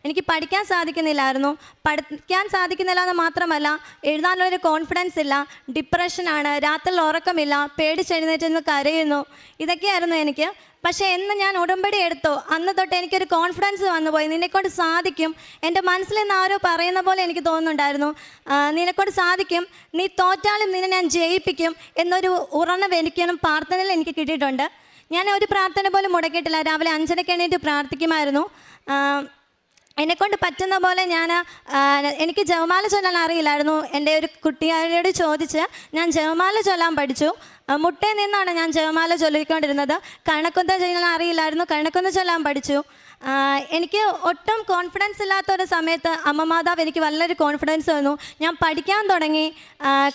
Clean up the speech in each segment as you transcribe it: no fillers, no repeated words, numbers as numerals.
എനിക്ക് പഠിക്കാൻ സാധിക്കുന്നില്ലായിരുന്നു. പഠിക്കാൻ സാധിക്കുന്നില്ല എന്ന് മാത്രമല്ല, എഴുതാനുള്ളൊരു കോൺഫിഡൻസ് ഇല്ല, ഡിപ്രഷനാണ്, രാത്രിയിൽ ഉറക്കമില്ല, പേടിച്ചെഴുന്നേറ്റ് കരയുന്നു. ഇതൊക്കെയായിരുന്നു എനിക്ക്. പക്ഷേ എന്ന് ഞാൻ ഉടമ്പടി എടുത്തോ അന്ന് തൊട്ട് എനിക്കൊരു കോൺഫിഡൻസ് വന്നുപോയി. നിന്നെക്കൊണ്ട് സാധിക്കും. എൻ്റെ മനസ്സിൽ നിന്ന് ആരോ പറയുന്ന പോലെ എനിക്ക് തോന്നുന്നുണ്ടായിരുന്നു, നിന്നെക്കൊണ്ട് സാധിക്കും, നീ തോറ്റാലും നിന്നെ ഞാൻ ജയിപ്പിക്കും എന്നൊരു ഉറപ്പ് എനിക്കും പ്രാർത്ഥനയിൽ എനിക്ക് കിട്ടിയിട്ടുണ്ട്. ഞാൻ ഒരു പ്രാർത്ഥന പോലും മുടക്കിയിട്ടില്ല. രാവിലെ 5:30 എണീറ്റ് പ്രാർത്ഥിക്കുമായിരുന്നു. എന്നെക്കൊണ്ട് പറ്റുന്ന പോലെ എനിക്ക് ജപമാല ചൊല്ലാൻ അറിയില്ലായിരുന്നു. എൻ്റെ ഒരു കുട്ടിയോട് ചോദിച്ച് ഞാൻ ജപമാല ചൊല്ലാൻ പഠിച്ചു. മുട്ടയിൽ നിന്നാണ് ഞാൻ ജപമാല ചൊല്ലിക്കൊണ്ടിരുന്നത്. കണക്കൊന്ന ചൊല്ലാൻ അറിയില്ലായിരുന്നു, കണക്കൊന്ന ചൊല്ലാൻ പഠിച്ചു. എനിക്ക് ഒട്ടും കോൺഫിഡൻസ് ഇല്ലാത്തൊരു സമയത്ത് അമ്മ മാതാവ് എനിക്ക് നല്ലൊരു കോൺഫിഡൻസ് തന്നു. ഞാൻ പഠിക്കാൻ തുടങ്ങി,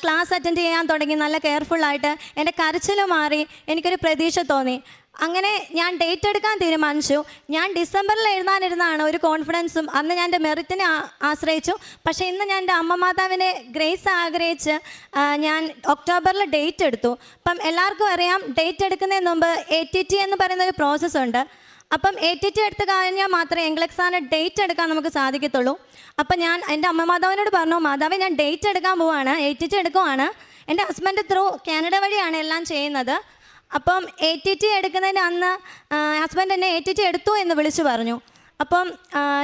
ക്ലാസ് അറ്റൻഡ് ചെയ്യാൻ തുടങ്ങി. നല്ല കെയർഫുള്ളായിട്ട് എൻ്റെ കരച്ചിൽ മാറി, എനിക്കൊരു പ്രതീക്ഷ തോന്നി. അങ്ങനെ ഞാൻ ഡേറ്റ് എടുക്കാൻ തീരുമാനിച്ചു. ഞാൻ ഡിസംബറിൽ എഴുതാനിരുന്നതാണ് ഒരു കോൺഫിഡൻസും. അന്ന് ഞാൻ എൻ്റെ മെറിറ്റിനെ ആശ്രയിച്ചു. പക്ഷേ ഇന്ന് ഞാൻ എൻ്റെ അമ്മ മാതാവിനെ ഗ്രേസ് ആഗ്രഹിച്ച് ഞാൻ ഒക്ടോബറിൽ ഡേറ്റ് എടുത്തു. അപ്പം എല്ലാവർക്കും അറിയാം, ഡേറ്റ് എടുക്കുന്നതിന് മുമ്പ് ATT എന്ന് പറയുന്നൊരു പ്രോസസ്സുണ്ട്. അപ്പം ATT എടുത്ത് കഴിഞ്ഞാൽ മാത്രമേ എംഗ്ലക്സാന് ഡേറ്റ് എടുക്കാൻ നമുക്ക് സാധിക്കത്തുള്ളൂ. അപ്പം ഞാൻ എൻ്റെ അമ്മ മാതാവിനോട് പറഞ്ഞു, മാതാവേ ഞാൻ ഡേറ്റ് എടുക്കാൻ പോവാണ്, ATT എടുക്കുവാണ്. എൻ്റെ ഹസ്ബൻഡ് ത്രൂ കാനഡ വഴിയാണ് എല്ലാം ചെയ്യുന്നത്. അപ്പം ATT എടുക്കുന്നതിന് അന്ന് ഹസ്ബൻഡ് എന്നെ ATT എടുത്തു എന്ന് വിളിച്ചു പറഞ്ഞു. അപ്പം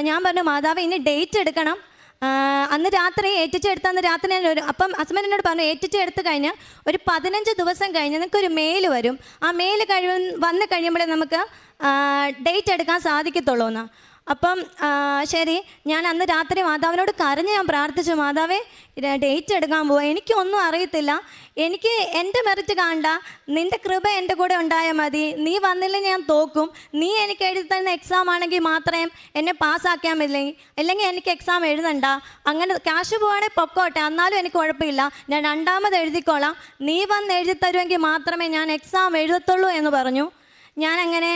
ഞാൻ പറഞ്ഞു, മാതാവ് ഇനി ഡേറ്റ് എടുക്കണം. അന്ന് രാത്രി ATT എടുത്ത അന്ന് രാത്രി അപ്പം ഹസ്ബൻഡ് എന്നോട് പറഞ്ഞു, ATT എടുത്തു കഴിഞ്ഞ് ഒരു 15 ദിവസം കഴിഞ്ഞ് നിനക്കൊരു മെയിൽ വരും. ആ മെയിൽ വന്ന് കഴിയുമ്പോഴേ നമുക്ക് ഡേറ്റ് എടുക്കാൻ സാധിക്കത്തുള്ളൂ എന്ന്. അപ്പം ശരി, ഞാൻ അന്ന് രാത്രി മാതാവിനോട് കരഞ്ഞ് ഞാൻ പ്രാർത്ഥിച്ചു, മാതാവേ ഡേറ്റ് എടുക്കാൻ പോവാം, എനിക്കൊന്നും അറിയത്തില്ല, എനിക്ക് എൻ്റെ മെറിറ്റ് കാണണ്ട, നിൻ്റെ കൃപ എൻ്റെ കൂടെ ഉണ്ടായാൽ മതി, നീ വന്നില്ലെങ്കിൽ ഞാൻ തോക്കും, നീ എനിക്ക് എഴുതി തരുന്ന എക്സാം ആണെങ്കിൽ മാത്രമേ എന്നെ പാസ്സാക്കാൻ പറ്റില്ലെങ്കിൽ അല്ലെങ്കിൽ എനിക്ക് എക്സാം എഴുതണ്ട, അങ്ങനെ ക്യാഷ് പോവുകയാണെങ്കിൽ പൊക്കോട്ടെ, എന്നാലും എനിക്ക് കുഴപ്പമില്ല, ഞാൻ രണ്ടാമത് എഴുതിക്കോളാം, നീ വന്ന് എഴുതി തരുമെങ്കിൽ മാത്രമേ ഞാൻ എക്സാം എഴുതത്തുള്ളൂ എന്ന് പറഞ്ഞു. ഞാനങ്ങനെ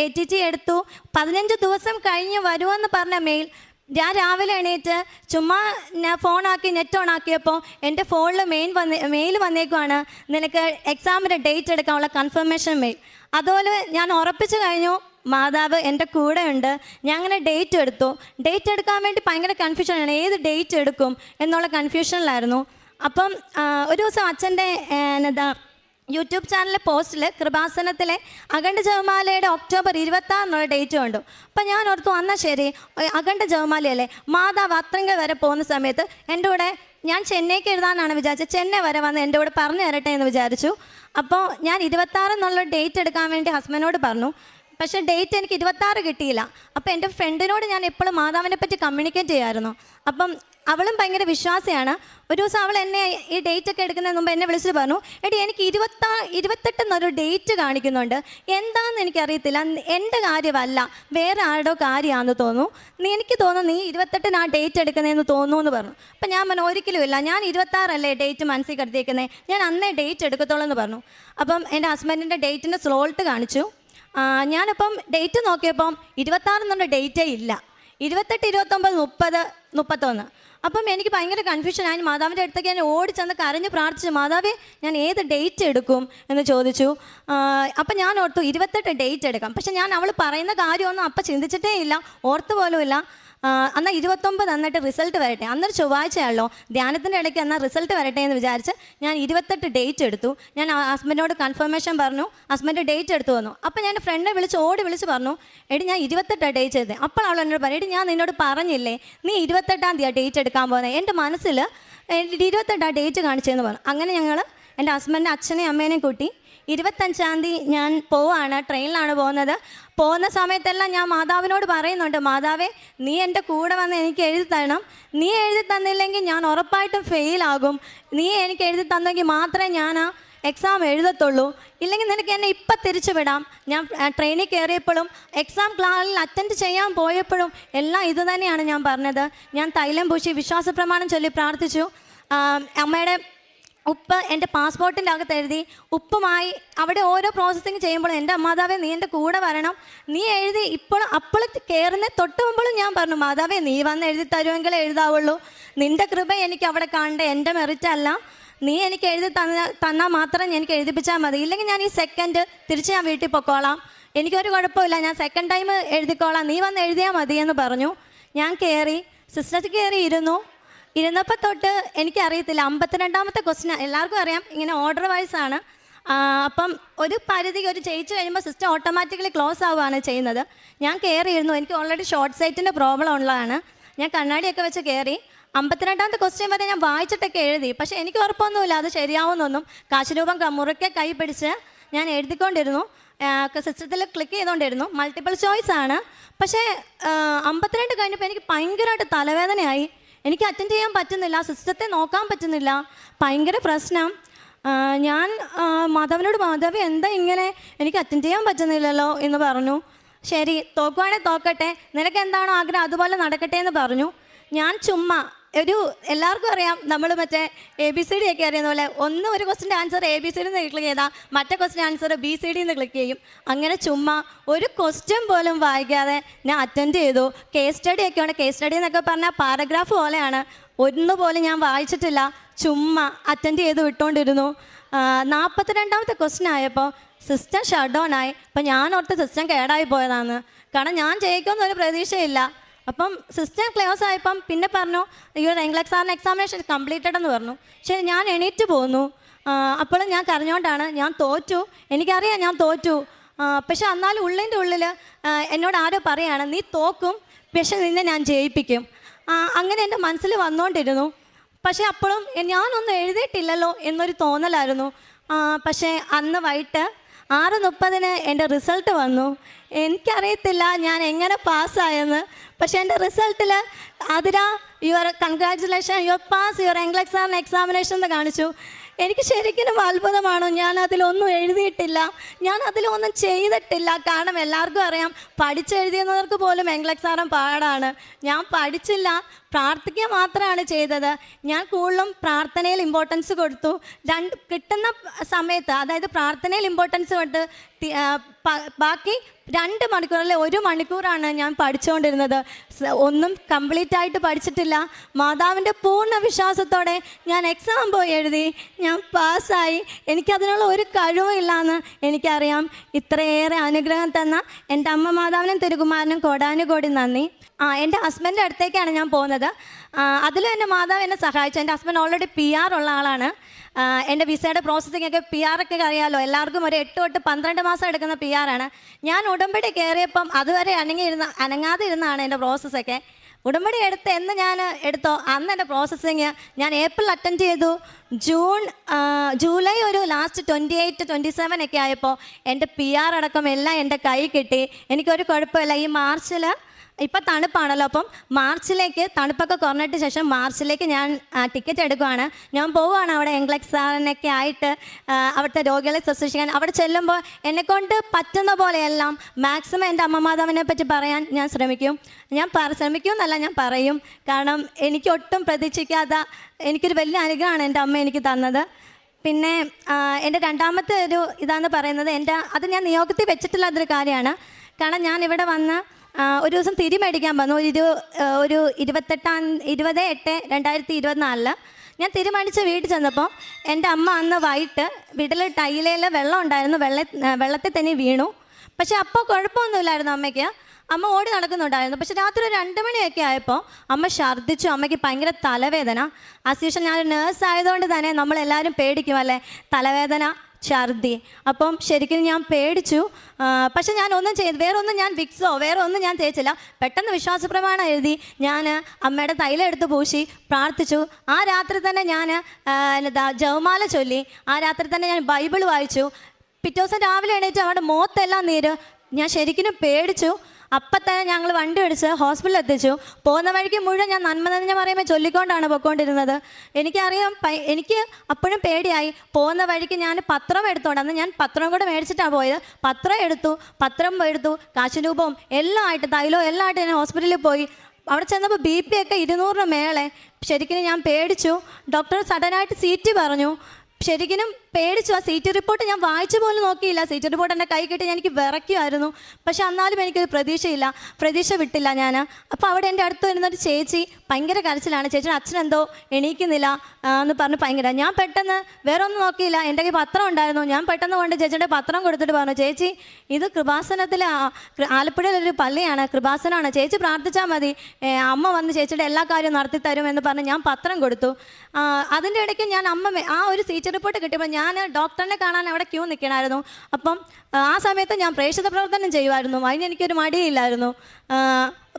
ATT എടുത്തു. 15 ദിവസം കഴിഞ്ഞ് വരുമെന്ന് പറഞ്ഞ മെയിൽ ഞാൻ രാവിലെ എണീറ്റ് ചുമ്മാ ഫോണാക്കി നെറ്റ് ഓൺ ആക്കിയപ്പോൾ എൻ്റെ ഫോണിൽ മെയിൽ വന്നേക്കുവാണ്, നിനക്ക് എക്സാമിൻ്റെ ഡേറ്റ് എടുക്കാനുള്ള കൺഫർമേഷൻ മെയിൽ. അതുപോലെ ഞാൻ ഉറപ്പിച്ചു കഴിഞ്ഞു, മാതാവ് എൻ്റെ കൂടെ ഉണ്ട്. ഞാൻ അങ്ങനെ ഡേറ്റ് എടുത്തു. ഡേറ്റ് എടുക്കാൻ വേണ്ടി ഭയങ്കര കൺഫ്യൂഷനാണ്, ഏത് ഡേറ്റ് എടുക്കും എന്നുള്ള കൺഫ്യൂഷനിലായിരുന്നു. അപ്പം ഒരു ദിവസം അച്ഛൻ്റെ യൂട്യൂബ് ചാനലിലെ പോസ്റ്റിൽ കൃപാസനത്തിലെ അഖണ്ഡ ജപമാലയുടെ ഒക്ടോബർ 26 എന്നുള്ള ഡേറ്റ് കണ്ടു. അപ്പം ഞാൻ ഓർത്തു, എന്നാൽ ശരി, അഖണ്ഡ ജപമാലയല്ലേ, മാതാവ് അത്രങ്ക വരെ പോകുന്ന സമയത്ത് എൻ്റെ കൂടെ, ഞാൻ ചെന്നൈക്ക് എഴുതാനാണ് വിചാരിച്ചത്, ചെന്നൈ വരെ വന്ന് എൻ്റെ കൂടെ പറഞ്ഞു തരട്ടെ എന്ന് വിചാരിച്ചു. അപ്പോൾ ഞാൻ 26 എന്നുള്ള ഡേറ്റ് എടുക്കാൻ വേണ്ടി ഹസ്ബൻഡിനോട് പറഞ്ഞു. പക്ഷേ ഡേറ്റ് എനിക്ക് 26 കിട്ടിയില്ല. അപ്പോൾ എൻ്റെ ഫ്രണ്ടിനോട് ഞാൻ എപ്പോഴും മാതാവിനെ പറ്റി കമ്മ്യൂണിക്കേറ്റ് ചെയ്യായിരുന്നു. അപ്പം അവളും ഭയങ്കര വിശ്വാസിയാണ്. ഒരു ദിവസം അവൾ എന്നെ ഈ ഡേറ്റൊക്കെ എടുക്കുന്നതിന് മുമ്പ് എന്നെ വിളിച്ചിട്ട് പറഞ്ഞു, എടി എനിക്ക് 28 എന്നൊരു ഡേറ്റ് കാണിക്കുന്നുണ്ട്, എന്താണെന്ന് എനിക്കറിയത്തില്ല, എൻ്റെ കാര്യമല്ല, വേറെ ആരുടെയോ കാര്യമാണെന്ന് തോന്നുന്നു, എനിക്ക് തോന്നുന്നു നീ 28 ആ ഡേറ്റ് എടുക്കുന്നതെന്ന് തോന്നുന്നു എന്ന് പറഞ്ഞു. അപ്പം ഞാൻ പറഞ്ഞു, ഒരിക്കലും ഇല്ല, ഞാൻ 26 അല്ലേ ഡേറ്റ് മനസ്സിൽ കരുതിയേക്കുന്നത്, ഞാൻ അന്നേ ഡേറ്റ് എടുക്കത്തുള്ളൂ എന്ന് പറഞ്ഞു. അപ്പം എൻ്റെ ഹസ്ബൻഡിൻ്റെ ഡേറ്റിൻ്റെ സ്ലോട്ട് കാണിച്ചു. ഞാനിപ്പം ഡേറ്റ് നോക്കിയപ്പം 26 എന്നുള്ള ഡേറ്റേ ഇല്ല, 28, 29, 30, 31. അപ്പം എനിക്ക് ഭയങ്കര കൺഫ്യൂഷനായി. മാതാവിൻ്റെ അടുത്തേക്ക് ഞാൻ ഓടിച്ചെന്ന് കരഞ്ഞ് പ്രാർത്ഥിച്ചു, മാതാവേ ഞാൻ ഏത് ഡേറ്റ് എടുക്കും എന്ന് ചോദിച്ചു. അപ്പം ഞാൻ ഓർത്തു 28 ഡേറ്റ് എടുക്കാം. പക്ഷെ ഞാൻ അവൾ പറയുന്ന കാര്യമൊന്നും അപ്പം ചിന്തിച്ചിട്ടേ ഇല്ല, ഓർത്ത് പോലും ഇല്ല. എന്നാൽ 29 എന്നിട്ട് റിസൾട്ട് വരട്ടെ, അന്നൊരു ചൊവ്വാഴ്ചയാണല്ലോ, ധ്യാനത്തിൻ്റെ ഇടയ്ക്ക് എന്നാൽ റിസൾട്ട് വരട്ടെ എന്ന് വിചാരിച്ച് ഞാൻ 28 ഡേറ്റ് എടുത്തു. ഞാൻ ഹസ്ബൻഡിനോട് കൺഫർമേഷൻ പറഞ്ഞു, ഹസ്ബൻഡ് ഡേറ്റ് എടുത്തു വന്നു. അപ്പം ഞാൻ ഫ്രണ്ടിനെ ഓടി വിളിച്ച് പറഞ്ഞു, എടി ഞാൻ 28 ഡേറ്റ് ചെയ്തത്. അപ്പോൾ അവൾ എന്നോട് പറഞ്ഞു, എടി ഞാൻ നിന്നോട് പറഞ്ഞില്ലേ നീ 28-ാം തീയതി ഡേറ്റ് എടുക്കാൻ പോകുന്നത്, എൻ്റെ മനസ്സിൽ 28 ഡേറ്റ് കാണിച്ചതെന്ന് പറഞ്ഞു. അങ്ങനെ ഞങ്ങൾ എൻ്റെ ഹസ്ബൻഡിൻ്റെ അച്ഛനെയും അമ്മേനെയും കൂട്ടി 25-ാം തീയതി ഞാൻ പോവാണ്, ട്രെയിനിലാണ് പോകുന്നത്. പോകുന്ന സമയത്തെല്ലാം ഞാൻ മാതാവിനോട് പറയുന്നുണ്ട്, മാതാവേ നീ എൻ്റെ കൂടെ വന്ന് എനിക്ക് എഴുതി തരണം, നീ എഴുതി തന്നില്ലെങ്കിൽ ഞാൻ ഉറപ്പായിട്ടും ഫെയിലാകും, നീ എനിക്ക് എഴുതി തന്നെങ്കിൽ മാത്രമേ ഞാൻ ആ എക്സാം എഴുതത്തുള്ളൂ, ഇല്ലെങ്കിൽ നിനക്ക് എന്നെ ഇപ്പം തിരിച്ചു വിടാം. ഞാൻ ട്രെയിനിൽ കയറിയപ്പോഴും എക്സാം ക്ലാസ്സിൽ അറ്റൻഡ് ചെയ്യാൻ പോയപ്പോഴും എല്ലാം ഇത് തന്നെയാണ് ഞാൻ പറഞ്ഞത്. ഞാൻ തൈലം പൂശി വിശ്വാസ പ്രമാണം ചൊല്ലി പ്രാർത്ഥിച്ചു. അമ്മയുടെ ഉപ്പ് എൻ്റെ പാസ്പോർട്ടിൻ്റെ അകത്ത് എഴുതി, ഉപ്പുമായി അവിടെ ഓരോ പ്രോസസ്സിങ് ചെയ്യുമ്പോഴും എൻ്റെ മാതാവേ നീ എൻ്റെ കൂടെ വരണം, നീ എഴുതി അപ്പോൾ കയറുന്ന തൊട്ട് മുമ്പോഴും ഞാൻ പറഞ്ഞു, മാതാവേ നീ വന്ന് എഴുതി തരുമെങ്കിലേ എഴുതാവുള്ളൂ, നിൻ്റെ കൃപ എനിക്ക് അവിടെ കാണണ്ടേ, എൻ്റെ മെറിറ്റ് അല്ല, നീ എനിക്ക് എഴുതി തന്നാൽ മാത്രം എനിക്ക് എഴുതിപ്പിച്ചാൽ മതി, ഇല്ലെങ്കിൽ ഞാൻ ഈ സെക്കൻഡ് തിരിച്ച് ഞാൻ വീട്ടിൽ പൊക്കോളാം, എനിക്കൊരു കുഴപ്പമില്ല, ഞാൻ സെക്കൻഡ് ടൈം എഴുതിക്കോളാം, നീ വന്ന് എഴുതിയാൽ മതി എന്ന് പറഞ്ഞു. ഞാൻ കയറി, സിസ്റ്റർ കയറി ഇരുന്നപ്പോൾ തൊട്ട് എനിക്കറിയത്തില്ല. 52ാമത്തെ ക്വസ്റ്റ്യൻ എല്ലാവർക്കും അറിയാം, ഇങ്ങനെ ഓർഡർ വൈസാണ്. അപ്പം ഒരു പരിധി ഒരു ജയിച്ചു കഴിയുമ്പോൾ സിസ്റ്റം ഓട്ടോമാറ്റിക്കലി ക്ലോസ് ആവുകയാണ് ചെയ്യുന്നത്. ഞാൻ കയറിയിരുന്നു, എനിക്ക് ഓൾറെഡി ഷോർട്ട് സൈറ്റിൻ്റെ പ്രോബ്ലം ഉള്ളതാണ്. ഞാൻ കണ്ണാടിയൊക്കെ വെച്ച് കയറി. 52ാമത്തെ ക്വസ്റ്റ്യൻ വരെ ഞാൻ വായിച്ചിട്ടൊക്കെ എഴുതി. പക്ഷേ എനിക്ക് ഉറപ്പൊന്നുമില്ല അത് ശരിയാവുന്നൊന്നും. കാശുരൂപം മുറുക്കെ കൈ പിടിച്ച് ഞാൻ എഴുതിക്കൊണ്ടിരുന്നു. സിസ്റ്റത്തിൽ ക്ലിക്ക് ചെയ്തുകൊണ്ടിരുന്നു. മൾട്ടിപ്പിൾ ചോയ്സ് ആണ്. പക്ഷേ 52 കഴിഞ്ഞപ്പോൾ എനിക്ക് ഭയങ്കരമായിട്ട് തലവേദനയായി. എനിക്ക് അറ്റൻഡ് ചെയ്യാൻ പറ്റുന്നില്ല, സിസ്റ്റത്തെ നോക്കാൻ പറ്റുന്നില്ല, ഭയങ്കര പ്രശ്നം. ഞാൻ മാധവി എന്താ ഇങ്ങനെ, എനിക്ക് അറ്റൻഡ് ചെയ്യാൻ പറ്റുന്നില്ലല്ലോ എന്ന് പറഞ്ഞു. ശരി, തോക്കുവാണെങ്കിൽ തോക്കട്ടെ, നിനക്ക് എന്താണോ ആഗ്രഹം അതുപോലെ നടക്കട്ടെ എന്ന് പറഞ്ഞു. ഞാൻ ചുമ്മാ എല്ലാവർക്കും അറിയാം, നമ്മൾ മറ്റേ ABCD ഒക്കെ അറിയുന്ന പോലെ ഒരു ക്വസ്റ്റിൻ്റെ ആൻസർ ABCD എന്ന് ക്ലിക്ക് ചെയ്താൽ മറ്റേ ക്വസ്റ്റിൻ്റെ ആൻസർ BCD എന്ന് ക്ലിക്ക് ചെയ്യും. അങ്ങനെ ചുമ്മാ ഒരു ക്വസ്റ്റ്യൻ പോലും വായിക്കാതെ ഞാൻ അറ്റൻഡ് ചെയ്തു. കേസ് സ്റ്റഡി ഒക്കെയാണ്. കേസ് സ്റ്റഡി എന്നൊക്കെ പറഞ്ഞാൽ പാരഗ്രാഫ് പോലെയാണ്. ഒന്നുപോലും ഞാൻ വായിച്ചിട്ടില്ല, ചുമ്മാ അറ്റൻഡ് ചെയ്ത് വിട്ടുകൊണ്ടിരുന്നു. 42ാമത്തെ ക്വസ്റ്റ്യൻ ആയപ്പോൾ സിസ്റ്റം ഷട്ട് ഡൗൺ ആയി. അപ്പം ഞാൻ ഓർത്ത് സിസ്റ്റം കേടായി പോയതാണ്, കാരണം ഞാൻ ജയിക്കുമെന്നൊരു പ്രതീക്ഷയില്ല. അപ്പം സിസ്റ്റം ക്ലോസ് ആയപ്പം പിന്നെ പറഞ്ഞു സാറിന് എക്സാമിനേഷൻ കംപ്ലീറ്റഡ് എന്ന് പറഞ്ഞു. ശരി, ഞാൻ എണീറ്റ് പോന്നു. അപ്പോഴും ഞാൻ കരഞ്ഞുകൊണ്ടാണ്, ഞാൻ തോറ്റു, എനിക്കറിയാം ഞാൻ തോറ്റു. പക്ഷെ എന്നാലും ഉള്ളിൻ്റെ ഉള്ളിൽ എന്നോട് ആരോ പറയാണ്, നീ തോക്കും, പക്ഷെ നിന്നെ ഞാൻ ജയിപ്പിക്കും. അങ്ങനെ എൻ്റെ മനസ്സിൽ വന്നുകൊണ്ടിരുന്നു. പക്ഷേ അപ്പോഴും ഞാനൊന്നും എഴുതിയിട്ടില്ലല്ലോ എന്നൊരു തോന്നലായിരുന്നു. പക്ഷേ അന്ന് വൈകിട്ട് 6:30 എൻ്റെ റിസൾട്ട് വന്നു. എനിക്കറിയത്തില്ല ഞാൻ എങ്ങനെ പാസ്സായെന്ന്. പക്ഷേ എൻ്റെ റിസൾട്ടിൽ congratulation, your pass your examination എന്ന് കാണിച്ചു. എനിക്ക് ശരിക്കും അത്ഭുതമാണ്. ഞാൻ അതിലൊന്നും എഴുതിയിട്ടില്ല, ഞാൻ അതിലൊന്നും ചെയ്തിട്ടില്ല. കാരണം എല്ലാവർക്കും അറിയാം, പഠിച്ചെഴുതിയെന്നവർക്ക് പോലും എക്സാം പാടാണ്. ഞാൻ പഠിച്ചില്ല, പ്രാർത്ഥിക്കുക മാത്രമാണ് ചെയ്തത്. ഞാൻ കൂടുതലും പ്രാർത്ഥനയിൽ ഇമ്പോർട്ടൻസ് കൊടുത്തു. കിട്ടുന്ന സമയത്ത്, അതായത് പ്രാർത്ഥനയിൽ ഇമ്പോർട്ടൻസ് കൊടുത്ത് ബാക്കി 2 മണിക്കൂറല്ലേ 1 മണിക്കൂറാണ് ഞാൻ പഠിച്ചുകൊണ്ടിരുന്നത്. ഒന്നും കംപ്ലീറ്റ് ആയിട്ട് പഠിച്ചിട്ടില്ല. മാതാവിൻ്റെ പൂർണ്ണ വിശ്വാസത്തോടെ ഞാൻ എക്സാം പോയി എഴുതി, ഞാൻ പാസ്സായി. എനിക്കതിനുള്ള ഒരു കഴിവും ഇല്ലയെന്ന് എനിക്കറിയാം. ഇത്രയേറെ അനുഗ്രഹം തന്ന എൻ്റെ അമ്മ മാതാവിനും തിരുകുമാരനും കോടാനുകോടി നന്ദി. എൻ്റെ ഹസ്ബൻഡിൻ്റെ അടുത്തേക്കാണ് ഞാൻ പോകുന്നത്. അതിലും എൻ്റെ മാതാവ് എന്നെ സഹായിച്ചു. എൻ്റെ ഹസ്ബൻഡ് ഓൾറെഡി PR ഉള്ള ആളാണ്. എൻ്റെ വിസയുടെ പ്രോസസ്സിംഗ് ഒക്കെ PR ഒക്കെ അറിയാമല്ലോ, എല്ലാവർക്കും ഒരു 8 തൊട്ട് 12 മാസം എടുക്കുന്ന PR ആണ്. ഞാൻ ഉടമ്പടി കയറിയപ്പം അതുവരെ അനങ്ങാതെ ഇരുന്നാണ് എൻ്റെ പ്രോസസ്സൊക്കെ. ഉടമ്പടി എന്ന് ഞാൻ എടുത്തോ അന്ന് എൻ്റെ പ്രോസസ്സിങ് ഞാൻ ഏപ്രിൽ അറ്റൻഡ് ചെയ്തു. ജൂലൈ ഒരു ലാസ്റ്റ് 28, 27 ഒക്കെ ആയപ്പോൾ എൻ്റെ PR അടക്കം എല്ലാം എൻ്റെ കൈ കിട്ടി. എനിക്കൊരു കുഴപ്പമില്ല. ഈ മാർച്ചിൽ ഇപ്പം തണുപ്പാണല്ലോ, അപ്പം മാർച്ചിലേക്ക് തണുപ്പൊക്കെ കുറഞ്ഞിട്ട് ശേഷം മാർച്ചിലേക്ക് ഞാൻ ടിക്കറ്റ് എടുക്കുകയാണ്. ഞാൻ പോവുകയാണ് അവിടെ എക്സാമിനൊക്കെ ആയിട്ട് അവിടുത്തെ രോഗികളെ ശുശ്രൂഷിക്കാൻ. അവിടെ ചെല്ലുമ്പോൾ എന്നെക്കൊണ്ട് പറ്റുന്ന പോലെയെല്ലാം മാക്സിമം എൻ്റെ അമ്മ മാതാവിനെ പറ്റി പറയാൻ ഞാൻ ശ്രമിക്കും. ശ്രമിക്കുമെന്നല്ല, ഞാൻ പറയും. കാരണം എനിക്ക് ഒട്ടും പ്രതീക്ഷിക്കാത്ത എനിക്കൊരു വലിയ അനുഗ്രഹമാണ് എൻ്റെ അമ്മ എനിക്ക് തന്നത്. പിന്നെ എൻ്റെ രണ്ടാമത്തെ ഇതാന്ന് പറയുന്നത്, അത് ഞാൻ നിയോഗത്തിൽ വെച്ചിട്ടുള്ളതൊരു കാര്യമാണ്. കാരണം ഞാൻ ഇവിടെ വന്ന് ഒരു ദിവസം തിരി മേടിക്കാൻ വന്നു. ഒരു 20/8/2024 ഞാൻ തിരി മേടിച്ച് വീട്ടിൽ ചെന്നപ്പോൾ എൻ്റെ അമ്മ അന്ന് വൈകിട്ട് വീട്ടിൽ ടൈലയിൽ വെള്ളം ഉണ്ടായിരുന്നു, വെള്ളത്തിൽ തന്നെ വീണു. പക്ഷേ അപ്പോൾ കുഴപ്പമൊന്നുമില്ലായിരുന്നു അമ്മയ്ക്ക്, അമ്മ ഓടി നടക്കുന്നുണ്ടായിരുന്നു. പക്ഷേ രാത്രി 2 മണിയൊക്കെ ആയപ്പോൾ അമ്മ ഛർദ്ദിച്ചു. അമ്മയ്ക്ക് ഭയങ്കര തലവേദന. ആസ്യൂഷൻ ഞാനൊരു നേഴ്സ് ആയതുകൊണ്ട് തന്നെ നമ്മളെല്ലാവരും പേടിക്കും അല്ലേ, തലവേദന, ഛർദി. അപ്പം ശരിക്കും ഞാൻ പേടിച്ചു. പക്ഷെ ഞാൻ വേറൊന്നും ഞാൻ വിക്സോ വേറെ ഒന്നും ഞാൻ തേച്ചില്ല. പെട്ടെന്ന് വിശ്വാസപ്രമാണം എഴുതി ഞാൻ അമ്മയുടെ തൈലം എടുത്ത് പൂശി പ്രാർത്ഥിച്ചു. ആ രാത്രി തന്നെ ഞാൻ ജപമാല ചൊല്ലി. ആ രാത്രി തന്നെ ഞാൻ ബൈബിൾ വായിച്ചു. പിറ്റേ ദിവസം രാവിലെ എണീറ്റ് അവിടെ മുഖത്തെല്ലാം നീര്. ഞാൻ ശരിക്കും പേടിച്ചു. അപ്പം തന്നെ ഞങ്ങൾ വണ്ടി പിടിച്ച് ഹോസ്പിറ്റലിൽ എത്തിച്ചു. പോകുന്ന വഴിക്ക് മുഴുവൻ ഞാൻ നന്മ നിറഞ്ഞ മറിയമേ ചൊല്ലിക്കൊണ്ടാണ് പോയിക്കൊണ്ടിരുന്നത്. എനിക്കറിയാം, എനിക്ക് അപ്പോഴും പേടിയായി. പോകുന്ന വഴിക്ക് ഞാൻ പത്രം എടുത്തോണ്ട്, അന്ന് ഞാൻ പത്രം കൂടെ മേടിച്ചിട്ടാണ് പോയത്. പത്രം എടുത്തു കാശുരൂപവും എല്ലാം ആയിട്ട്, തൈലവും എല്ലാം ആയിട്ട് ഞാൻ ഹോസ്പിറ്റലിൽ പോയി. അവിടെ ചെന്നപ്പോൾ BP ഒക്കെ 200 മേളെ. ശരിക്കും ഞാൻ പേടിച്ചു. ഡോക്ടർ സഡനായിട്ട് CT പറഞ്ഞു. ശരിക്കും പേടിച്ചു. ആ സീറ്റ് റിപ്പോർട്ട് ഞാൻ വായിച്ചു പോലും നോക്കിയില്ല. സീറ്റ് റിപ്പോർട്ട് എൻ്റെ കൈ കിട്ടി എനിക്ക് വിറയ്ക്കുമായിരുന്നു. പക്ഷെ എന്നാലും എനിക്കൊരു പ്രതീക്ഷ വിട്ടില്ല ഞാൻ. അപ്പോൾ അവിടെ എൻ്റെ അടുത്ത് വരുന്നൊരു ചേച്ചി ഭയങ്കര കരച്ചിലാണ്. ചേച്ചിയുടെ അച്ഛനെന്തോ എണീക്കുന്നില്ല എന്ന് പറഞ്ഞ് ഭയങ്കര. ഞാൻ പെട്ടെന്ന് വേറെ ഒന്നും നോക്കിയില്ല, എൻ്റെ കയ്യിൽ പത്രം ഉണ്ടായിരുന്നു. ഞാൻ പെട്ടെന്ന് കൊണ്ട് ചേച്ചിയുടെ പത്രം കൊടുത്തിട്ട് പറഞ്ഞു, ചേച്ചി ഇത് കൃപാസനത്തിൽ ആലപ്പുഴയിലൊരു പള്ളിയാണ്, കൃപാസനമാണ്, ചേച്ചി പ്രാർത്ഥിച്ചാൽ മതി, അമ്മ വന്ന് ചേച്ചിയുടെ എല്ലാ കാര്യവും നടത്തി തരും എന്ന് പറഞ്ഞ് ഞാൻ പത്രം കൊടുത്തു. അതിൻ്റെ ഇടയ്ക്ക് ഞാൻ ആ ഒരു സീറ്റ് റിപ്പോർട്ട് കിട്ടിയപ്പോൾ ഞാൻ ഡോക്ടറിനെ കാണാൻ അവിടെ ക്യൂ നിൽക്കണമായിരുന്നു. അപ്പം ആ സമയത്ത് ഞാൻ പ്രേക്ഷിത പ്രവർത്തനം ചെയ്യുമായിരുന്നു. അതിന് എനിക്കൊരു മടിയില്ലായിരുന്നു.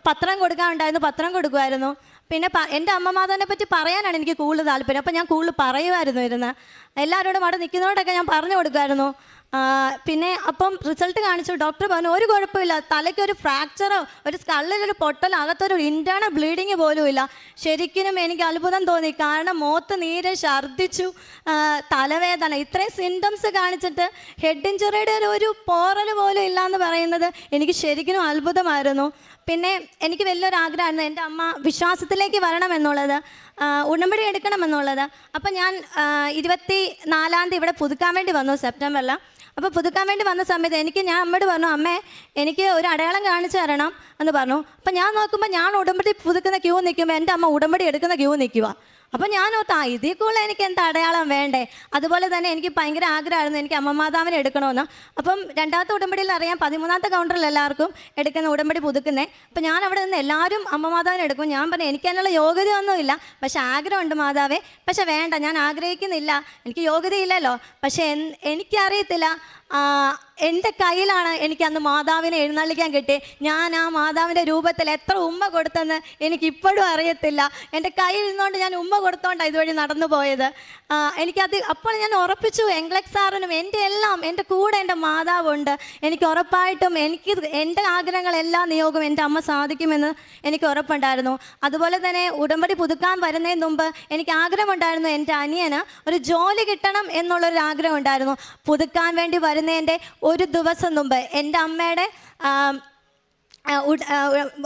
പത്രം കൊടുക്കാനുണ്ടായിരുന്നു, പത്രം കൊടുക്കുമായിരുന്നു. പിന്നെ എൻ്റെ അമ്മമാതാവിനെ പറ്റി പറയാനാണ് എനിക്ക് കൂടുതൽ താല്പര്യം. അപ്പം ഞാൻ കൂടുതൽ പറയുമായിരുന്നു ഇരുന്ന്. എല്ലാവരോടും അവിടെ നിൽക്കുന്നവരോടൊക്കെ ഞാൻ പറഞ്ഞു കൊടുക്കുമായിരുന്നു. പിന്നെ അപ്പം റിസൾട്ട് കാണിച്ചു. ഡോക്ടർ പറഞ്ഞു ഒരു കുഴപ്പമില്ല, തലയ്ക്കൊരു ഫ്രാക്ചറോ ഒരു സ്കള്ളിലൊരു പൊട്ടലോ അകത്തൊരു ഇൻറ്റേർണൽ ബ്ലീഡിങ് പോലും ഇല്ല. ശരിക്കും എനിക്ക് അത്ഭുതം തോന്നി. കാരണം മുഖത്ത് നീര്, ഛർദ്ദിച്ചു, തലവേദന, ഇത്രയും സിംറ്റംസ് കാണിച്ചിട്ട് ഹെഡ് ഇഞ്ചുറിയുടെ ഒരു പോറൽ പോലും ഇല്ല എന്ന് പറയുന്നത് എനിക്ക് ശരിക്കും അത്ഭുതമായിരുന്നു. പിന്നെ എനിക്ക് വലിയൊരു ആഗ്രഹമായിരുന്നു എൻ്റെ അമ്മ വിശ്വാസത്തിലേക്ക് വരണമെന്നുള്ളത്, ഉടമ്പടി എടുക്കണമെന്നുള്ളത്. അപ്പം ഞാൻ 24-ാം തീയതി ഇവിടെ പുതുക്കാൻ വേണ്ടി വന്നു, സെപ്റ്റംബറിൽ. അപ്പോൾ പുതുക്കാൻ വേണ്ടി വന്ന സമയത്ത് ഞാൻ അമ്മയോട് പറഞ്ഞു, അമ്മേ എനിക്ക് ഒരു അടയാളം കാണിച്ചു തരണം എന്ന് പറഞ്ഞു. അപ്പം ഞാൻ നോക്കുമ്പോൾ ഞാൻ ഉടമ്പടി പുതുക്കുന്ന ക്യൂ നിൽക്കുമ്പോൾ എൻ്റെ അമ്മ ഉടമ്പടി എടുക്കുന്ന ക്യൂ നിൽക്കുക. അപ്പം ഞാൻ ഓർത്താ ഇതിൽ കൂടുതൽ എനിക്ക് എന്താ അടയാളം വേണ്ടേ. അതുപോലെ തന്നെ എനിക്ക് ഭയങ്കര ആഗ്രഹമായിരുന്നു എനിക്ക് അമ്മമാതാവിനെ എടുക്കണമെന്ന്. അപ്പം രണ്ടാമത്തെ ഉടമ്പടിയിൽ അറിയാം 13ാമത്തെ കൗണ്ടറിൽ എല്ലാവർക്കും എടുക്കുന്ന ഉടമ്പടി പുതുക്കുന്നത്. അപ്പം ഞാൻ അവിടെ നിന്ന് എല്ലാവരും അമ്മമാതാവിനെ എടുക്കും. ഞാൻ പറഞ്ഞു എനിക്ക് അതിനുള്ള യോഗ്യതയൊന്നുമില്ല, പക്ഷെ ആഗ്രഹമുണ്ട് മാതാവേ, പക്ഷെ വേണ്ട, ഞാൻ ആഗ്രഹിക്കുന്നില്ല, എനിക്ക് യോഗ്യതയില്ലല്ലോ. പക്ഷെ എനിക്കറിയത്തില്ല, എൻ്റെ കയ്യിലാണ് എനിക്ക് അന്ന് മാതാവിനെ എഴുന്നള്ളിക്കാൻ കിട്ടി. ഞാൻ ആ മാതാവിൻ്റെ രൂപത്തിൽ എത്ര ഉമ്മ കൊടുത്തെന്ന് എനിക്കിപ്പോഴും അറിയത്തില്ല. എൻ്റെ കയ്യിൽ നിന്നുകൊണ്ട് ഞാൻ ഉമ്മ കൊടുത്തോണ്ടാണ് ഇതുവഴി നടന്നു പോയത്. എനിക്കത് അപ്പോൾ ഞാൻ ഉറപ്പിച്ചു, എംഗ്ലക്സ് സാറിനും എൻ്റെ കൂടെ എൻ്റെ മാതാവുണ്ട്. എനിക്ക് ഉറപ്പായിട്ടും എൻ്റെ ആഗ്രഹങ്ങളെല്ലാം നിയോഗം എൻ്റെ അമ്മ സാധിക്കുമെന്ന് എനിക്ക് ഉറപ്പുണ്ടായിരുന്നു. അതുപോലെ തന്നെ ഉടമ്പടി പുതുക്കാൻ വരുന്നതിന് മുമ്പ് എനിക്ക് ആഗ്രഹമുണ്ടായിരുന്നു എൻ്റെ അനിയന് ഒരു ജോലി കിട്ടണം എന്നുള്ളൊരു ആഗ്രഹം ഉണ്ടായിരുന്നു. പുതുക്കാൻ വേണ്ടി വരുന്നതിൻ്റെ ഒരു ദിവസം മുമ്പ് എൻ്റെ അമ്മയുടെ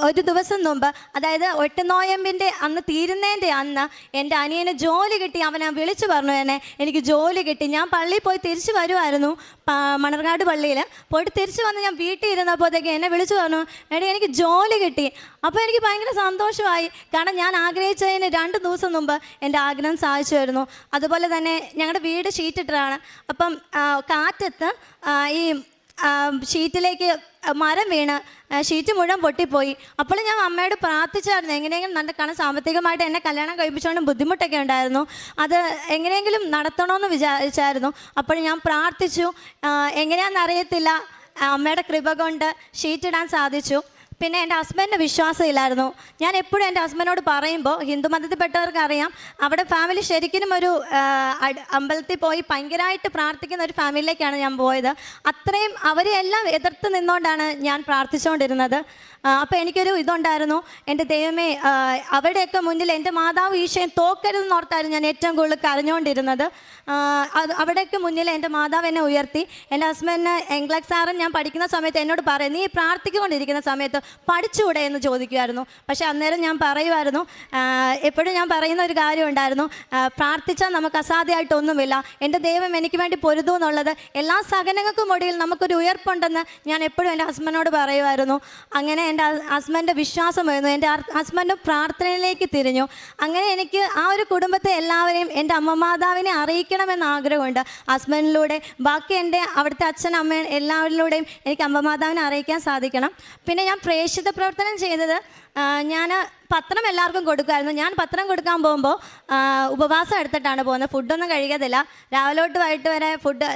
ഒരു ദിവസം മുമ്പ്, അതായത് 8 നോയമ്പിൻ്റെ അന്ന് തീരുന്നതിൻ്റെ അന്ന് എൻ്റെ അനിയന് ജോലി കിട്ടി. അവനെ വിളിച്ചു പറഞ്ഞു എന്നെ എനിക്ക് ജോലി കിട്ടി. ഞാൻ പള്ളിയിൽ പോയി തിരിച്ചു വരുമായിരുന്നു, മണർകാട് പള്ളിയിൽ പോയിട്ട് തിരിച്ചു വന്ന് ഞാൻ വീട്ടിൽ ഇരുന്നപ്പോഴത്തേക്ക് എന്നെ വിളിച്ചു പറഞ്ഞു, എടി എനിക്ക് ജോലി കിട്ടി. അപ്പോൾ എനിക്ക് ഭയങ്കര സന്തോഷമായി. കാരണം ഞാൻ ആഗ്രഹിച്ചതിന് 2 ദിവസം മുമ്പ് എൻ്റെ ആഗ്രഹം സാധിച്ചുമായിരുന്നു. അതുപോലെ തന്നെ ഞങ്ങളുടെ വീട് ഷീറ്റിട്ടാണ്. അപ്പം കാറ്റത്ത് ഈ ഷീറ്റിലേക്ക് മരം വീണ് ഷീറ്റ് മുഴുവൻ പൊട്ടിപ്പോയി. അപ്പോൾ ഞാൻ അമ്മയോട് പ്രാർത്ഥിച്ചായിരുന്നു എങ്ങനെയെങ്കിലും കാരണം സാമ്പത്തികമായിട്ട് എന്നെ കല്യാണം കഴിപ്പിച്ചുകൊണ്ട് ബുദ്ധിമുട്ടൊക്കെ ഉണ്ടായിരുന്നു, അത് എങ്ങനെയെങ്കിലും നടത്തണമെന്ന് വിചാരിച്ചായിരുന്നു. അപ്പോൾ ഞാൻ പ്രാർത്ഥിച്ചു. എങ്ങനെയാണെന്നറിയത്തില്ല, അമ്മയുടെ കൃപ കൊണ്ട് ഷീറ്റ് ഇടാൻ സാധിച്ചു. പിന്നെ എൻ്റെ ഹസ്ബൻഡിന് വിശ്വാസമില്ലായിരുന്നു. ഞാൻ എപ്പോഴും എൻ്റെ ഹസ്ബൻഡിനോട് പറയുമ്പോൾ, ഹിന്ദു മതത്തിൽപ്പെട്ടവർക്ക് അറിയാം, അവിടെ ഫാമിലി ശരിക്കും ഒരു അമ്പലത്തിൽ പോയി ഭയങ്കരമായിട്ട് പ്രാർത്ഥിക്കുന്ന ഒരു ഫാമിലിയിലേക്കാണ് ഞാൻ പോയത്. അത്രയും അവരെ എല്ലാം എതിർത്ത് നിന്നുകൊണ്ടാണ് ഞാൻ പ്രാർത്ഥിച്ചുകൊണ്ടിരുന്നത്. അപ്പോൾ എനിക്കൊരു ഇതുണ്ടായിരുന്നു, എൻ്റെ ദൈവമേ അവിടെയൊക്കെ മുന്നിൽ എൻ്റെ മാതാവ് ഈശോയെ തോക്കരുതെന്നോർത്തായിരുന്നു ഞാൻ ഏറ്റവും കൂടുതൽ കരഞ്ഞുകൊണ്ടിരുന്നത്. അവിടെയൊക്കെ മുന്നിൽ എൻ്റെ മാതാവ് എന്നെ ഉയർത്തി. എൻ്റെ ഹസ്ബൻഡിന് എംഗ്ലക്സ് സാറും ഞാൻ പഠിക്കുന്ന സമയത്ത് എന്നോട് പറയും, നീ പ്രാർത്ഥിച്ചുകൊണ്ടിരിക്കുന്ന സമയത്ത് പഠിച്ചുകൂടെ എന്ന് ചോദിക്കുമായിരുന്നു. പക്ഷേ അന്നേരം ഞാൻ പറയുമായിരുന്നു, എപ്പോഴും ഞാൻ പറയുന്ന ഒരു കാര്യം ഉണ്ടായിരുന്നു, പ്രാർത്ഥിച്ചാൽ നമുക്ക് അസാധ്യമായിട്ടൊന്നുമില്ല, എൻ്റെ ദൈവം എനിക്ക് വേണ്ടി പൊരുതു എന്നുള്ളത്. എല്ലാ സഹനങ്ങൾക്കും ഒടുവിൽ നമുക്കൊരു ഉയർപ്പുണ്ടെന്ന് ഞാൻ എപ്പോഴും എൻ്റെ ഹസ്ബൻഡിനോട് പറയുമായിരുന്നു. അങ്ങനെ എൻ്റെ ഹസ്ബൻഡിൻ്റെ വിശ്വാസം വരുന്നു, എൻ്റെ ഹസ്ബൻഡ് പ്രാർത്ഥനയിലേക്ക് തിരിഞ്ഞു. അങ്ങനെ എനിക്ക് ആ ഒരു കുടുംബത്തെ എല്ലാവരെയും എൻ്റെ അമ്മമാതാവിനെ അറിയിക്കണമെന്ന് ആഗ്രഹമുണ്ട് ഹസ്ബൻഡിലൂടെ. ബാക്കി എൻ്റെ അവിടുത്തെ അച്ഛനമ്മ എല്ലാവരിലൂടെയും എനിക്ക് അമ്മമാതാവിനെ അറിയിക്കാൻ സാധിക്കണം. പിന്നെ ഞാൻ പ്രേക്ഷിത പ്രവർത്തനം ചെയ്തത്, ഞാൻ പത്രം എല്ലാവർക്കും കൊടുക്കുമായിരുന്നു. ഞാൻ പത്രം കൊടുക്കാൻ പോകുമ്പോൾ ഉപവാസം എടുത്തിട്ടാണ് പോകുന്നത്, ഫുഡൊന്നും കഴിക്കത്തില്ല. രാവിലെ തൊട്ട് വൈകിട്ട് വരെ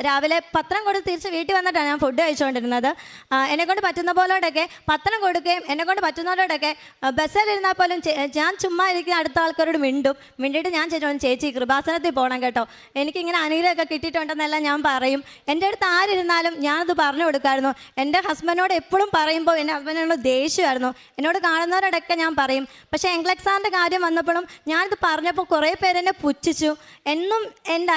രാവിലെ പത്രം കൊടുത്ത് തിരിച്ച് വീട്ടിൽ വന്നിട്ടാണ് ഞാൻ ഫുഡ് കഴിച്ചുകൊണ്ടിരുന്നത്. എന്നെക്കൊണ്ട് പറ്റുന്ന പോലോടൊക്കെ പത്രം കൊടുക്കുകയും എന്നെക്കൊണ്ട് പറ്റുന്നവരോടൊക്കെ ബസ്സിലിരുന്നാൽ പോലും ഞാൻ ചുമ്മാ ഇരിക്കുന്ന അടുത്ത ആൾക്കാരോട് മിണ്ടിയിട്ട് ഞാൻ ചേച്ചി കൃപാസനത്തിൽ പോകണം കേട്ടോ, എനിക്കിങ്ങനെ അനുഗ്രഹമൊക്കെ കിട്ടിയിട്ടുണ്ടെന്നെല്ലാം ഞാൻ പറയും. എൻ്റെ അടുത്ത് ആരിരുന്നാലും ഞാനത് പറഞ്ഞു കൊടുക്കാമായിരുന്നു. എൻ്റെ ഹസ്ബൻഡിനോട് എപ്പോഴും പറയുമ്പോൾ എൻ്റെ ഹസ്ബൻഡിനോട് ദേഷ്യമായിരുന്നു. എന്നോട് കാണുന്നവരോട് വേർഡൊക്കെ ഞാൻ പറയും. പക്ഷേ എൻഗ്ലക്സാറിൻ്റെ കാര്യം വന്നപ്പോഴും ഞാനിത് പറഞ്ഞപ്പോൾ കുറേ പേരെന്നെ പുച്ഛിച്ചു. എന്നും എൻ്റെ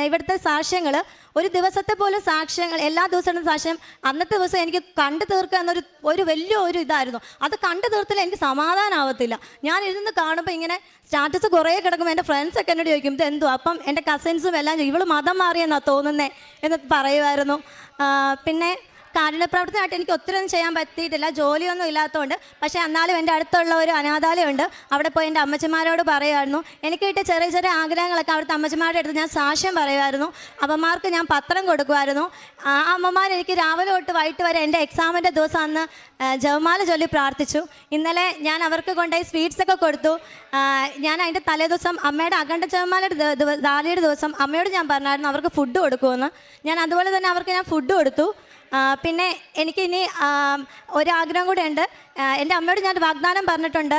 ഇവിടുത്തെ സാക്ഷ്യങ്ങൾ, ഒരു ദിവസത്തെ പോലും സാക്ഷ്യങ്ങൾ, എല്ലാ ദിവസവും സാക്ഷ്യം അന്നത്തെ ദിവസം എനിക്ക് കണ്ടു തീർക്കുക എന്നൊരു വലിയൊരു ഇതായിരുന്നു. അത് കണ്ടു തീർത്തില്ല എനിക്ക് സമാധാനമാവത്തില്ല. ഞാൻ ഇരുന്ന് കാണുമ്പോൾ ഇങ്ങനെ സ്റ്റാറ്റസ് കുറേ കിടക്കുമ്പോൾ എൻ്റെ ഫ്രണ്ട്സൊക്കെ എന്നോട് ചോദിക്കും ഇത് എന്തോ, അപ്പം എൻ്റെ കസിൻസും എല്ലാം ഇവള് മതം മാറിയെന്നാണ് തോന്നുന്നത് എന്ന് പറയുമായിരുന്നു. പിന്നെ കാരുണ്യപ്രവർത്തനമായിട്ട് എനിക്ക് ഒത്തിരി ഒന്നും ചെയ്യാൻ പറ്റിയിട്ടില്ല, ജോലിയൊന്നും ഇല്ലാത്തതുകൊണ്ട്. പക്ഷേ എന്നാലും എൻ്റെ അടുത്തുള്ള ഒരു അനാഥാലയമുണ്ട്, അവിടെ പോയി എൻ്റെ അമ്മച്ചിമാരോട് പറയുമായിരുന്നു. എനിക്ക് കിട്ടിയ ചെറിയ ചെറിയ ആഗ്രഹങ്ങളൊക്കെ അവിടുത്തെ അമ്മച്ചിമാരുടെ അടുത്ത് ഞാൻ സാക്ഷ്യം പറയുമായിരുന്നു. അമ്മമാർക്ക് ഞാൻ പത്രം കൊടുക്കുമായിരുന്നു. ആ അമ്മമാർ എനിക്ക് രാവിലെ തൊട്ട് വൈകിട്ട് വരെ എൻ്റെ എക്സാമിൻ്റെ ദിവസം അന്ന് ജപമാല ചൊല്ലി പ്രാർത്ഥിച്ചു. ഇന്നലെ ഞാൻ അവർക്ക് കൊണ്ടുപോയി സ്വീറ്റ്സൊക്കെ കൊടുത്തു. ഞാൻ അതിൻ്റെ തലേദിവസം അമ്മയുടെ അഖണ്ഡ ജപമാലയുടെ ദാലിയുടെ ദിവസം അമ്മയോട് ഞാൻ പറഞ്ഞായിരുന്നു അവർക്ക് ഫുഡ് കൊടുക്കുമെന്ന്. ഞാൻ അതുപോലെ തന്നെ അവർക്ക് ഞാൻ ഫുഡ് കൊടുത്തു. പിന്നെ എനിക്കിനി ഒരാഗ്രഹം കൂടെ ഉണ്ട്. എൻ്റെ അമ്മയോട് ഞാൻ വാഗ്ദാനം പറഞ്ഞിട്ടുണ്ട്,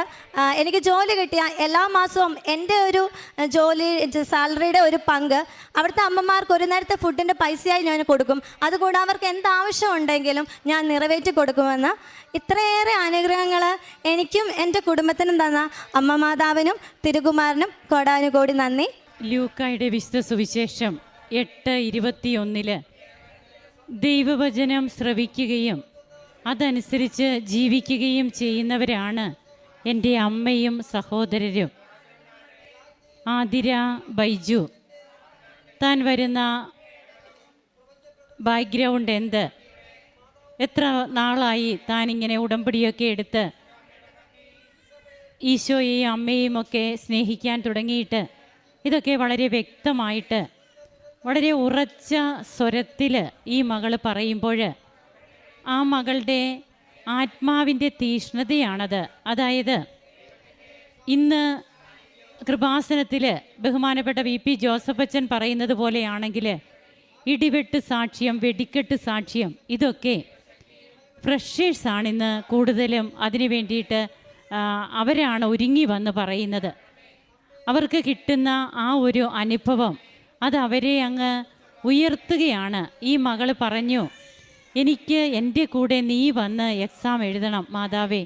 എനിക്ക് ജോലി കിട്ടിയ എല്ലാ മാസവും എൻ്റെ ഒരു സാലറിയുടെ ഒരു പങ്ക് അവിടുത്തെ അമ്മമാർക്ക് ഒരു നേരത്തെ ഫുഡിൻ്റെ പൈസയായി ഞാൻ കൊടുക്കും. അതുകൂടാതെ അവർക്ക് എന്താവശ്യം ഉണ്ടെങ്കിലും ഞാൻ നിറവേറ്റി കൊടുക്കുമെന്ന്. ഇത്രയേറെ അനുഗ്രഹങ്ങൾ എനിക്കും എൻ്റെ കുടുംബത്തിനും തന്ന അമ്മ മാതാവിനും തിരുകുമാരനും കോടാനുകോടി നന്ദി. ലൂക്കായുടെ വിശുദ്ധ സുവിശേഷം 8:21 ദൈവവചനം ശ്രവിക്കുകയും അതനുസരിച്ച് ജീവിക്കുകയും ചെയ്യുന്നവരാണ് എൻ്റെ അമ്മയും സഹോദരരും. ആതിര ബൈജു, താൻ വരുന്ന ബാക്ക്ഗ്രൗണ്ട് എന്ത്, എത്ര നാളായി താനിങ്ങനെ ഉടമ്പടിയൊക്കെ എടുത്ത് ഈശോയെയും അമ്മയും ഒക്കെ സ്നേഹിക്കാൻ തുടങ്ങിയിട്ട്, ഇതൊക്കെ വളരെ വ്യക്തമായിട്ട് വളരെ ഉറച്ച സ്വരത്തിൽ ഈ മകൾ പറയുമ്പോൾ ആ മകളുടെ ആത്മാവിൻ്റെ തീഷ്ണതയാണത്. അതായത് ഇന്ന് കൃപാസനത്തിൽ ബഹുമാനപ്പെട്ട VP ജോസഫ് അച്ഛൻ പറയുന്നത് പോലെയാണെങ്കിൽ ഇടിവെട്ട് സാക്ഷ്യം, വെടിക്കെട്ട് സാക്ഷ്യം, ഇതൊക്കെ ഫ്രഷേഴ്സാണിന്ന് കൂടുതലും അതിന് വേണ്ടിയിട്ട് അവരാണ് ഒരുങ്ങി വന്ന് പറയുന്നത്. അവർക്ക് കിട്ടുന്ന ആ ഒരു അനുഭവം അത് അവരെ അങ്ങ് ഉയർത്തുകയാണ്. ഈ മകൾ പറഞ്ഞു, എനിക്ക് എൻ്റെ കൂടെ നീ വന്ന് എക്സാം എഴുതണം മാതാവേ,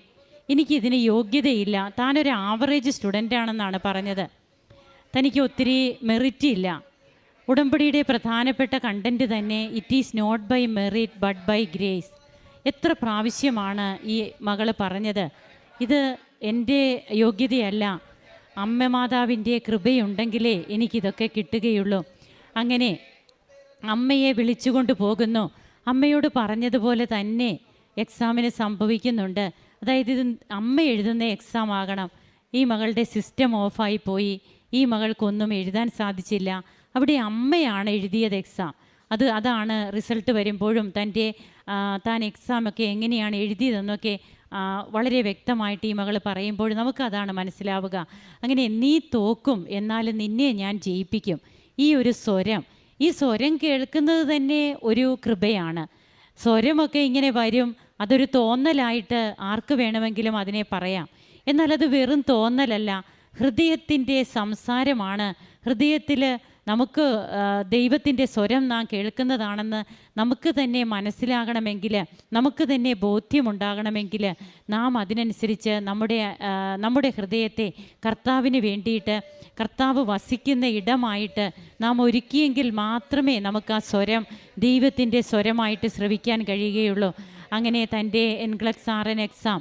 എനിക്കിതിന് യോഗ്യതയില്ല. താനൊരു ആവറേജ് സ്റ്റുഡൻ്റാണെന്നാണ് പറഞ്ഞത്. തനിക്ക് ഒത്തിരി മെറിറ്റ് ഇല്ല. ഉടമ്പടിയുടെ പ്രധാനപ്പെട്ട കണ്ടൻറ്റ് തന്നെ it is not by merit but by grace. എത്ര പ്രാവശ്യമാണ് ഈ മകൾ പറഞ്ഞത്, ഇത് എൻ്റെ യോഗ്യതയല്ല, അമ്മ മാതാവിൻ്റെ കൃപയുണ്ടെങ്കിലേ എനിക്കിതൊക്കെ കിട്ടുകയുള്ളൂ. അങ്ങനെ അമ്മയെ വിളിച്ചുകൊണ്ട് പോകുന്നു. അമ്മയോട് പറഞ്ഞതുപോലെ തന്നെ എക്സാമിന് സംഭവിക്കുന്നുണ്ട്. അതായത് ഇത് അമ്മ എഴുതുന്ന എക്സാം ആകണം. ഈ മകളുടെ സിസ്റ്റം ഓഫായി പോയി, ഈ മകൾക്കൊന്നും എഴുതാൻ സാധിച്ചില്ല. അവിടെ അമ്മയാണ് എഴുതിയത് എക്സാം. അതാണ് റിസൾട്ട് വരുമ്പോഴും താൻ എക്സാമൊക്കെ എങ്ങനെയാണ് എഴുതിയതെന്നൊക്കെ വളരെ വ്യക്തമായിട്ട് ഈ മകൾ പറയുമ്പോൾ നമുക്കതാണ് മനസ്സിലാവുക. അങ്ങനെ നീ തോക്കും എന്നാലും നിന്നെ ഞാൻ ജയിപ്പിക്കും. ഈ ഒരു സ്വരം, ഈ സ്വരം കേൾക്കുന്നത് തന്നെ ഒരു കൃപയാണ്. സ്വരമൊക്കെ ഇങ്ങനെ വരും, അതൊരു തോന്നലായിട്ട് ആർക്ക് വേണമെങ്കിലും അതിനെ പറയാം. എന്നാൽ അത് വെറും തോന്നലല്ല, ഹൃദയത്തിൻ്റെ സംസാരമാണ്. ഹൃദയത്തിൽ നമുക്ക് ദൈവത്തിൻ്റെ സ്വരം നാം കേൾക്കുന്നതാണെന്ന് നമുക്ക് തന്നെ മനസ്സിലാകണമെങ്കിൽ, നമുക്ക് തന്നെ ബോധ്യമുണ്ടാകണമെങ്കിൽ നാം അതിനനുസരിച്ച് നമ്മുടെ ഹൃദയത്തെ കർത്താവിന് വേണ്ടിയിട്ട്, കർത്താവ് വസിക്കുന്ന ഇടമായിട്ട് നാം ഒരുക്കിയെങ്കിൽ മാത്രമേ നമുക്ക് ആ സ്വരം ദൈവത്തിൻ്റെ സ്വരമായിട്ട് ശ്രവിക്കാൻ കഴിയുകയുള്ളൂ. അങ്ങനെ തൻ്റെ എൻഗ്ലക്സ് RN എക്സാം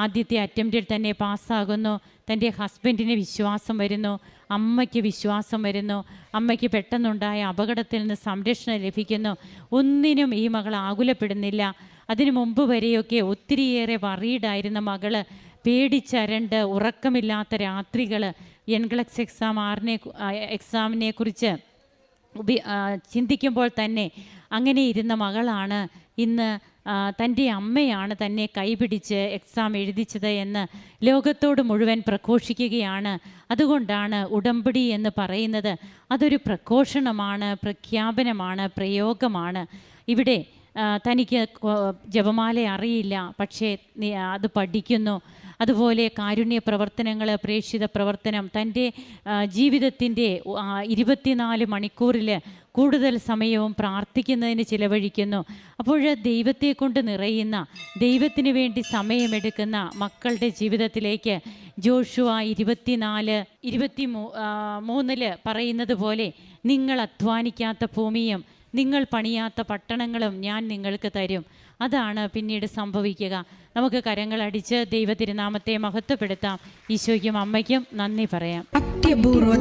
ആദ്യത്തെ അറ്റംപ്റ്റിൽ തന്നെ പാസ്സാകുന്നു. തൻ്റെ ഹസ്ബൻഡിന് വിശ്വാസം വരുന്നു, അമ്മയ്ക്ക് വിശ്വാസം വരുന്നു, അമ്മയ്ക്ക് പെട്ടെന്നുണ്ടായ അപകടത്തിൽ നിന്ന് സംരക്ഷണം ലഭിക്കുന്നു. ഒന്നിനും ഈ മകൾ ആകുലപ്പെടുന്നില്ല. അതിനു മുമ്പ് വരെയൊക്കെ ഒത്തിരിയേറെ വറീഡായിരുന്ന മകൾ പേടിച്ചരണ്ട് ഉറക്കമില്ലാത്ത രാത്രികൾ എൻഗ്ലക്സ് എക്സാമിനെ കുറിച്ച് ചിന്തിക്കുമ്പോൾ തന്നെ അങ്ങനെ ഇരുന്ന മകളാണ് ഇന്ന് തൻ്റെ അമ്മയാണ് തന്നെ കൈപിടിച്ച് എക്സാം എഴുതിച്ചത് എന്ന് ലോകത്തോട് മുഴുവൻ പ്രഘോഷിക്കുകയാണ്. അതുകൊണ്ടാണ് ഉടമ്പടി എന്ന് പറയുന്നത്. അതൊരു പ്രഘോഷണമാണ്, പ്രഖ്യാപനമാണ്, പ്രയോഗമാണ്. ഇവിടെ തനിക്ക് ജപമാല അറിയില്ല, പക്ഷേ അത് പഠിക്കുന്നു. അതുപോലെ കാരുണ്യ പ്രവർത്തനങ്ങൾ, പ്രേക്ഷിത പ്രവർത്തനം, തൻ്റെ ജീവിതത്തിൻ്റെ 24 മണിക്കൂറിൽ കൂടുതൽ സമയവും പ്രാർത്ഥിക്കുന്നതിന് ചിലവഴിക്കുന്നു. അപ്പോൾ ദൈവത്തെ കൊണ്ട് നിറയുന്ന, ദൈവത്തിന് വേണ്ടി സമയമെടുക്കുന്ന മക്കളുടെ ജീവിതത്തിലേക്ക് ജോഷുവ 24:23 പറയുന്നത് പോലെ, നിങ്ങൾ അധ്വാനിക്കാത്ത ഭൂമിയും നിങ്ങൾ പണിയാത്ത പട്ടണങ്ങളും ഞാൻ നിങ്ങൾക്ക് തരും. അതാണ് പിന്നീട് സംഭവിക്കുക. നമുക്ക് കരങ്ങളടിച്ച് ദൈവ തിരുനാമത്തെ മഹത്വപ്പെടുത്താം. ഈശോയ്ക്കും അമ്മയ്ക്കും നന്ദി പറയാം. അത്യപൂർവ